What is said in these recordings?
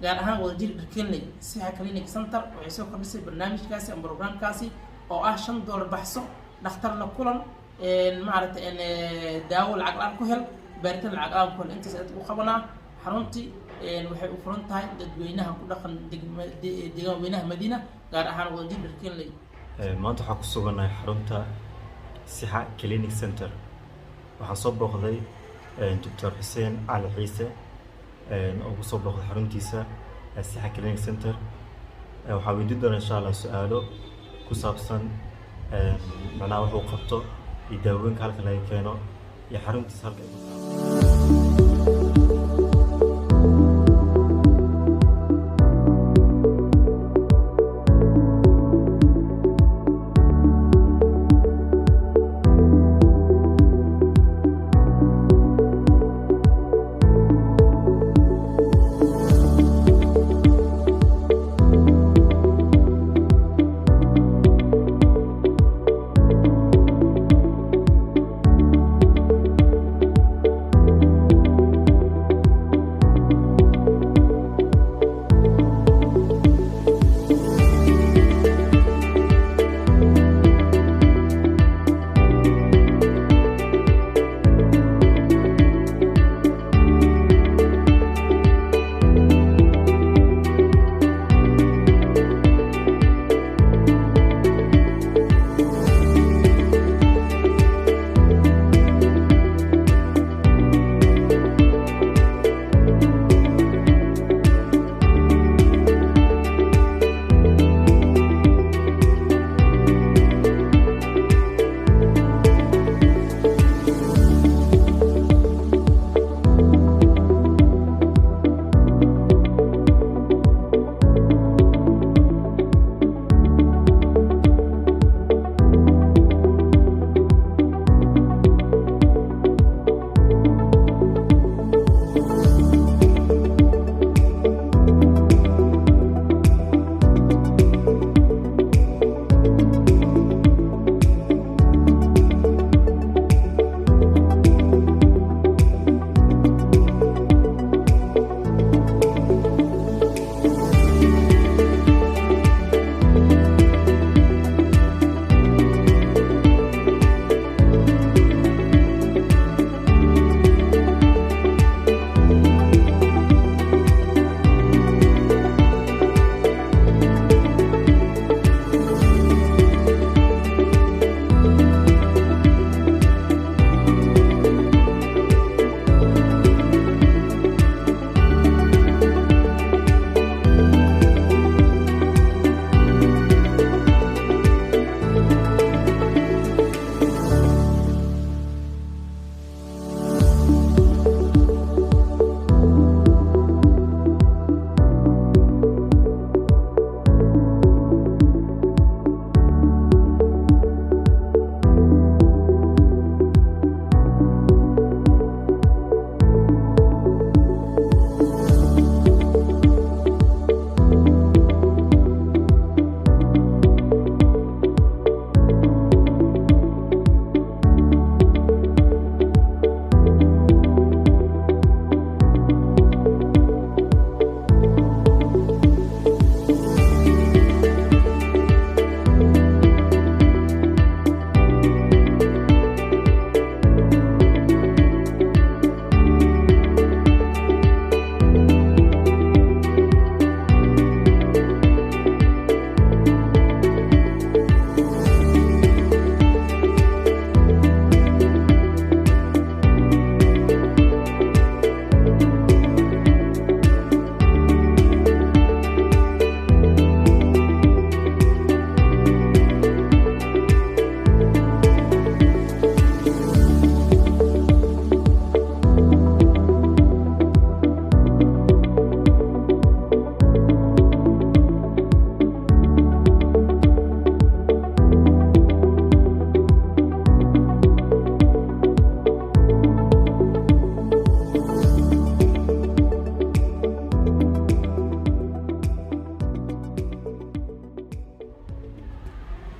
gaar ahaan wadajir dharkeenley Siha Clinic Center waxay soo kordhisay barnaamijkaasi ama programkaasi oo ah $5 baxso dhakhtar la kulan maaragtay daawo lacag la'aan ku hel baaritaan lacag la'aan ku hel intaas aad u qabanaa xaruntii waxay u furan tahay dadweynaha ku dhaqan deegaanweynaha Madiina gaar ahaan wadajir dharkeenley maanta waxaan ku suganahay xarunta Siha Clinic Center waxaan soo booqday Dr. Hussein Ali Ciise oo ku soo booqday xaruntiisa Siha Clinic Center waxaan weydiin doonaa insha Allah su'aalo ku saabsan macnaha wuxuu qabto iyo daawooyinka halkan laga keeno iyo xaruntiisa halkan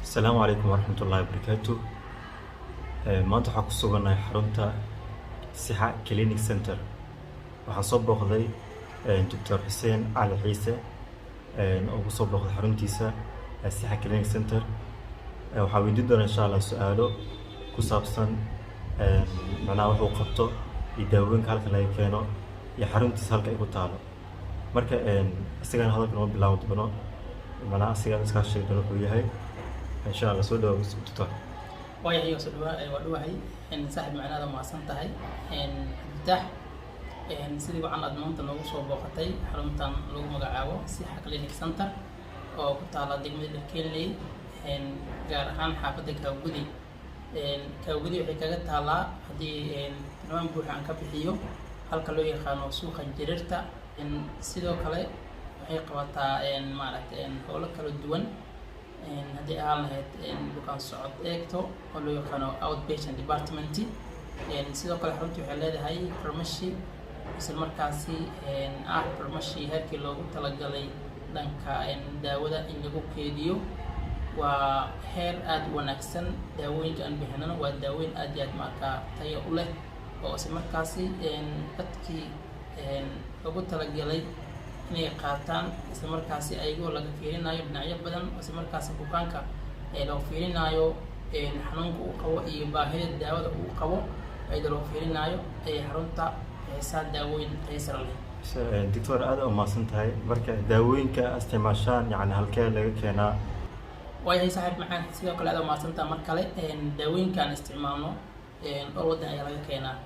السلام عليكم ورحمة الله وبركاته. maanta waxaan ku suganahay xarunta Siha Clinic Center. waxaan soo booqday Dr. Xuseen Cali Ciise oo ugu soo booqday xaruntiisa Sixa Clinic Center. Waxaa weydiin doonaa insha Allah su'aalo ku saabsan macnaha wax uu qabto iyo daawooyinka halkan laga keeno iyo xaruntiisa halka ay ku taalo. Marka isagana hadalkan oo bilaabo doono macnaha asiga iska sheegi doono wuxuu yahay insha Allah soo dhawaad doctor. waayahay soo dhawahay saaxiib macnaada maasan tahay Abditax sidii waxaan aad maanta noogu soo booqatay xaruntan lagu magacaabo Sixa Clinic Center oo ku taala degmada Dharkeenley gaar ahaan xaafadda Kaawgudi. Kaawgudi waxay kaga taalaa haddii niman buuxa aan ka bixiyo halka loo yaqaano suuqa Jirirta. Sidoo kale waxay qabataa maaragtay howlo kala duwan haddii aan lahayd bukaan socod eegto oo loo yaqaano outpatient department. Sidoo kale xaruntu waxay leedahay farmashi isla markaasi farmashi heerkii loogu talagalay dhanka daawada in lagu keediyo. waa heer aad u wanaagsan. daawooyinka aan bixinana waa daawooyin aad iyo aad markaa tayo u leh oo isla markaasi dadkii ugu talagalay inay qaataan isla markaasi ayagoo laga fiirinayo dhinacyo badan isla markaasi bukaanka loo fiirinayo xanuunka uu qabo iyo baahida daawada uu qabo ayadoo loo fiirinayo xarunta heesaa daawooyin tayo sare leh. Doctor aad u maasan tahay. Marka daawooyinka isticmaashaan yani halkee laga keenaa? waayahay saaxiib macaan sidoo kale aad u maasantaa mar kale daawooyinkaan isticmaalno dhowr waddan ayaa laga keenaa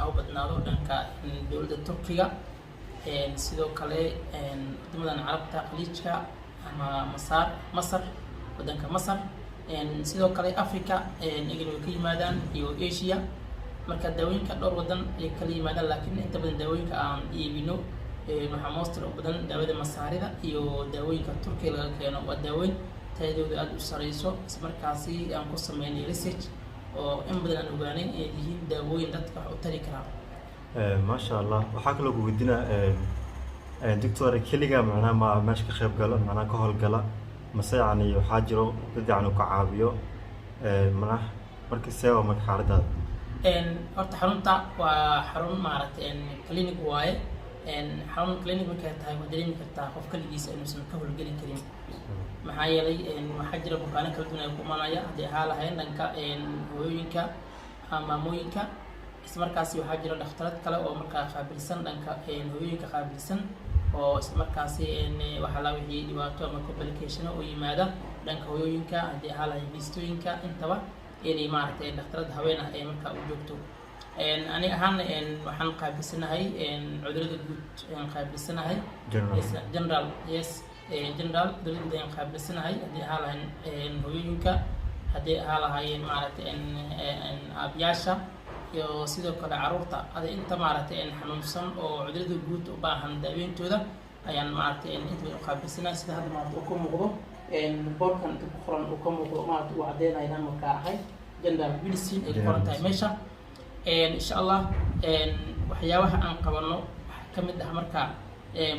u badnaado dhanka dowladda Turkiga sidoo kale wadamadan Carabta Khaliijka ama Masar waddanka Masar sidoo kale Africa iyagana way ka yimaadaan iyo Asia. marka daawooyinka dhowr waddan ay kala yimaadaan laakiin inta badan daawooyinka aan iibino waxaa mostly u badan daawada Masaarida iyo daawooyinka Turkiga laga keeno. waa daawooyin tayadooda aad u sareyso isla markaasi aan ku sameynay research oo in badan aan ogaanay inay yihiin daawooyin dadka wax u tari karaa. Masha Allah. Waxaa kaloo ku weydiinaa doctor keliga macnaha ma meesha ka qayb galo macnaha ka howlgala mase yani waxaa jiro dad yani ka caawiyo macnaha marka seewa marka xaaladaada? horta xarunta waa xarun maaragtay clinic waaye. xarun clinic markay tahay waa dareemi kartaa qof kaligiisa inuusan ka howlgeli karin maxaa yeelay waxaa jira bukaano kala duwan ay ku imanaya haddii ahaa lahayn dhanka hooyooyinka maamooyinka. isla markaasi waxaa jira dhakhtarad kale oo markaa qaabilsan dhanka hooyooyinka qaabilsan oo isla markaasi waxaa la wixii dhibaato ama complication oo yimaada dhanka hooyooyinka haddii ahaa lahayn biistooyinka intaba inay maaragtay dhakhtarad haween ah ay markaa u joogto. ani ahaan waxaan qaabilsanahay cudurada guud qaabilsanahay general yes general dowladda ayaan qaabilsanahay haddii ahaa lahayn hooyooyinka haddii ahaa lahaayeen maaragtay aabayaasha iyo sidoo kale caruurta ada inta maaragtay xanuunsan oo cudurada guud u baahan daaweyntooda ayaan maaragtay inta u qaabilsanahay. sida hadda maaragtay uu ka muuqdo boorkan inta ku qoran uu ka muuqdo maaragtay uu caddeynaya inaan markaa ahay general medicine ay ku qoran tahay meesha. insha Allah waxyaabaha aan qabano waxaa ka mid ah markaa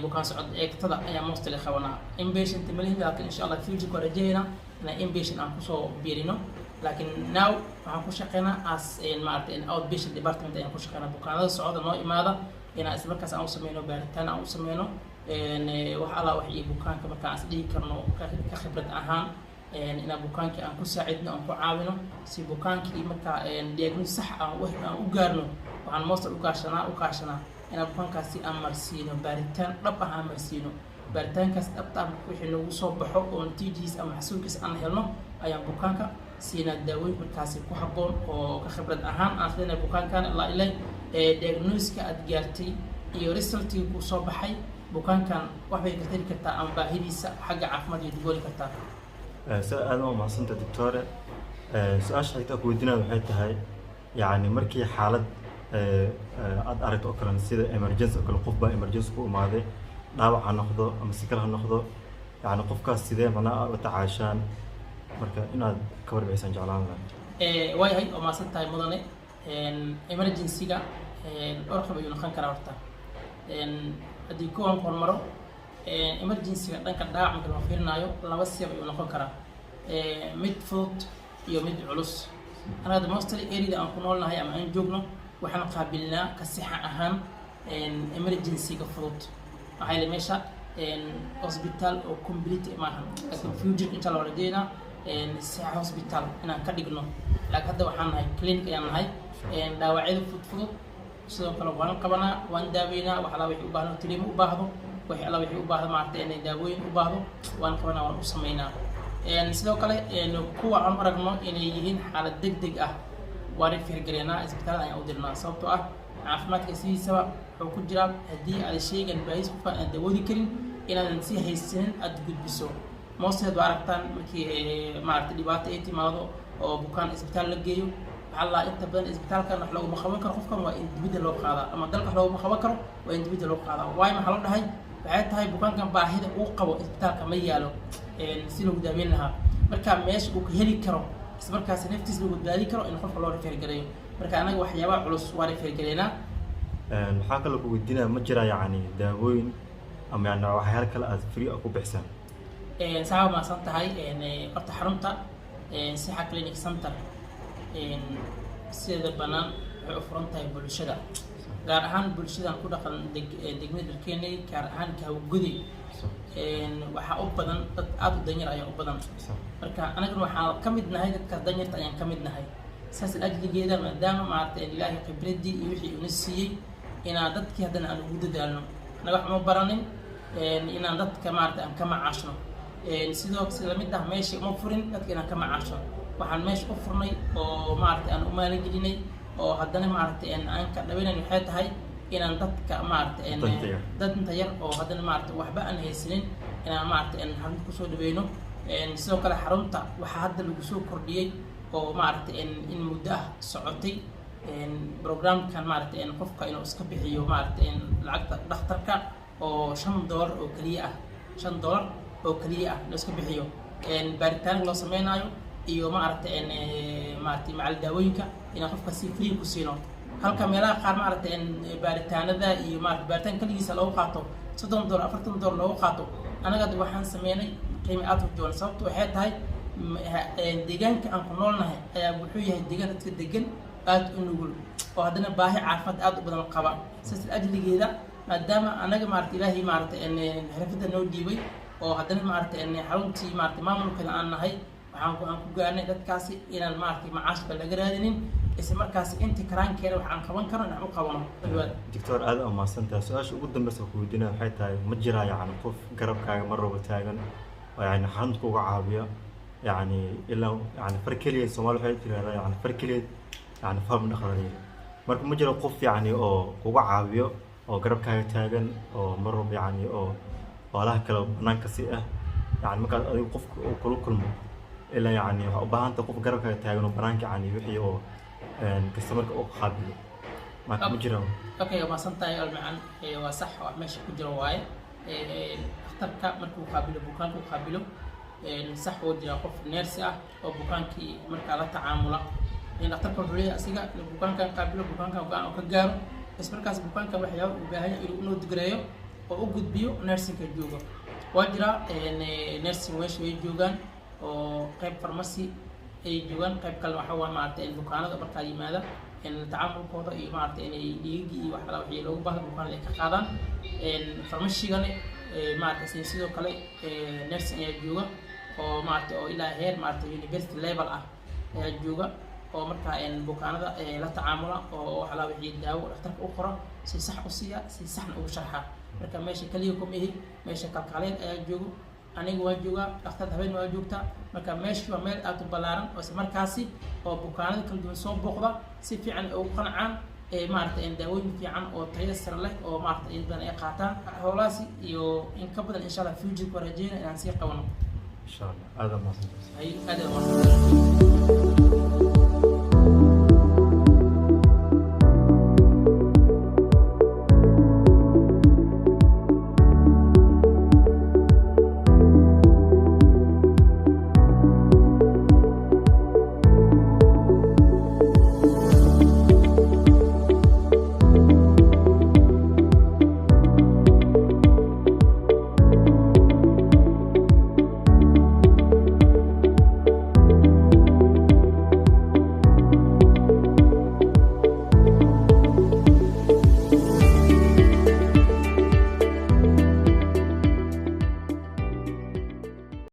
bukaan socod eegtada ayaa mostly qabanaa. inpatient malihid laakiin insha Allah future ku rajayna inaan inpatient aan kusoo biirino laakiin now waxaan ku shaqeynaa as maaragtay outpatient department ayaan ku shaqeynaa. bukaanada socda noo imaada inaan isla markaas aan u sameyno baaritaan aan u sameyno wax alla wax iyo bukaanka markaa aan is dhihi karno ka khibrad ahaan inaan bukaankii aan ku saacidno aan ku caawino si bukaankii markaa diagnosis sax aan u gaarno. waxaan mostly u kaashanaa inaan bukaankaasi aan marsiino baaritaan dhab ah aan marsiino. baaritaankaas dhabta ah wixii nagu soo baxo oo natiijadiisa ama xasuulkiisa aan helno ayaan bukaanka siinaa daawooyin markaasi ku habboon oo ka khibrad ahaan aan siinay bukaankan ilaa ilaa diagnosis-ka aad gaartay iyo resultii ku soo baxay bukaankan wax bay ka tari kartaa ama baahidiisa xagga caafimaad iyo dabooli kartaa. aad u mahadsantahay doctor. su-aasha xigta ku weydiinaya waxay tahay yani markii xaalad aad aragto oo kale sida emergency oo kale qof baa emergency ku imaaday dhaawac ha noqdo ama si kale ha noqdo yani qofkaas sidee macnaha u tacaashaan marka inaad ka warbixisaan jeclaan lahaa. waayahay oo maasan tahay mudane emergency-ga dhowr qab ayuu noqon karaa horta. haddii kuwan ku hormaro emergency-ga dhanka dhaawac marka loo fiirinayo laba siyab ayuu noqon karaa mid fudud iyo mid culus. anaga mostly area aan ku noolnahay ama aan joogno waxaan qaabilnaa ka sixa ahaan emergency-ga fudud waxaa yeelay meesha hospital oo complete maahan laakiin future inta la rajeynaa Sixa hospital inaan ka dhigno laakiin hadda waxaan nahay clinic ayaan nahay dhaawacyada fudud sidoo kale waan qabanaa waan daaweynaa wax alla wixii u baahdo tiriimo u baahdo wax alla wixii u baahdo maartay inay daawooyin u baahdo waan qabanaa waan u sameynaa sidoo kale kuwa aan aragno inay yihiin xaalad degdeg ah waan firgaleynaa isbitaalada ayaan u dirnaa sababtoo ah caafimaadka sidiisaba wuxuu ku jiraa haddii aad shaygan baahis qofka aan dawoodi karin inaadan si haysanin aad gudbiso moosteed waa aragtaan markii maaragtay dhibaato ay timaado oo bukaan isbitaal la geeyo waxaa la inta badan isbitaalkan wax looguma qaban karo qofkan waa in dibadda loo qaadaa ama dalka wax looguma qaban karo waa in dibadda loo qaadaa waayo maxaa loo dhahay waxay tahay bukaankan baahida uu qabo isbitaalka ma yaalo si lagu daaweyn lahaa marka meesha uu ka heli karo ismarkaasi naftiis lagu badbaadi karo in qofka loo refergareeyo marka anaga waxyaabaha culus waa refergareynaa waxaa kaloo ku weydiinaya ma jira yacni daawooyin ama yani waxyaalo kale aad free ku bixisaan saxaa maasan tahay horta xarunta Sixa Clinic Center sida banaan waxay u furan tahay bulshada gaar ahaan bulshadan ku dhaqan degmada dalkeena gaar ahaan Kaawgudi waxaa u badan dad aad u danyar ayaa u badan marka anaguna waxaan ka mid nahay dadka danyarta ayaan ka mid nahay saas ajligeeda maadaama maartay ilaahay khibradii iyo wixii uu siiyay inaan dadkii haddana aan ugu dadaalno anaga wax ma baranin inaan dadka maartay aan ka macaashno sidoo kale mid ah meesha uma furin dadka inaan ka macaashno waxaan meesha u furnay oo maartay aan u maalgelinay oo haddana maartay aan ka dhaweynay waxay tahay inaan dadka maartay dad inta yar oo haddana maartay waxba aan haysanin inaan maartay xarunta kusoo dhaweyno sidoo kale xarunta waxaa hadda lagu soo kordhiyey oo maartay in muddo ah socotay programkan maartay qofka inuu iska bixiyo maartay lacagta dhakhtarka oo $5 oo kaliya ah $5 oo kaliya ah la iska bixiyo baaritaan loo sameeyo iyo maartay macal daawooyinka in qofka si free ku siino halka meelaha qaar maartay baaritaanada iyo maartay baaritaan kaligiisa lagu qaato $30 $40 lagu qaato anaga waxaan sameynay qiimo aad u jaban sababtoo waxay tahay deegaanka aan ku noolnahay ayaa wuxuu yahay deegaan dadka degan aad u nugul oo haddana baahi caafimaad aad u badan qaba sidaas ajligeeda maadaama anaga maartay ilaahay maartay xirfadda noo dhiibay oo haddana maartay xaruntii maartay maamulkeeda aan nahay waxaan ku gaarnay dadkaasi inaan maartay macaashka laga raadinin isla markaasi inta karaankeeda waxaan qaban karo inaan u qabano doctor aad u mahadsantahay su-aasha ugu dambeysa ku weydiinaya waxay tahay ma jiraa yacni qof garabkaaga mar raba taagan oo yani xarunta kuga caabiya يعني إلا يعني فركلية الصومال حيث يعني فركلية يعني فهم نخرجين مركب مجرى قف يعني أو قوة عابية أو قرب كاي تاجن أو مرة يعني أو ولا كلام نانكسية يعني مكان أي قف كل مو إلا يعني بهان تقف قرب كاي تاجن وبرانك يعني وحي أو كستمر أو خابل ما مجرى أوكي ما سنتاي المعن وصح وماشي كجرا واي اخترك مركب خابله بكان خابله صح وجرا قف نيرسي أو بكانكي مركا لا تعامله إن أخترك الرؤية أسيقا بكانك قابله بكانك وقعنا وكجارو بس مركز بكانك وحياه وباهي إنه تجريه أو أوجد بيو نيرسي كجوجا وجرا نيرسي ويش ويجوجان أو قيب فرماسي يجوجان قيب كلام حوار مع البكانة بركا يماذا إن التعامل كوضا مع يجي وحلا وحي لو باه بكان لك قادان إن فرمشي غني مع تسنسيدو كله نيرسي يجوجا oo maartay oo ilaa heer maartay university level ah ayaa jooga oo markaa bukaanada la tacaamula oo waxa la wixii daawo dhakhtarka u qoro si sax u siiya si saxna u sharxa marka meesha kaliya ku mihi meesha kalkaleed ayaa joogo aniga waan joogaa dhakhtar habeen waa joogta marka meesha waa meel aad u ballaaran oo isla markaasi oo bukaanada kala duwan soo booqda si fiican ugu qancaan maartay daawooyin fiican oo tayo sare leh oo maartay in badan ay qaataan howlaasi iyo in ka badan insha Allah future ku rajeeyna inaan sii qabano إن شاء الله هذا ما أي هذا ما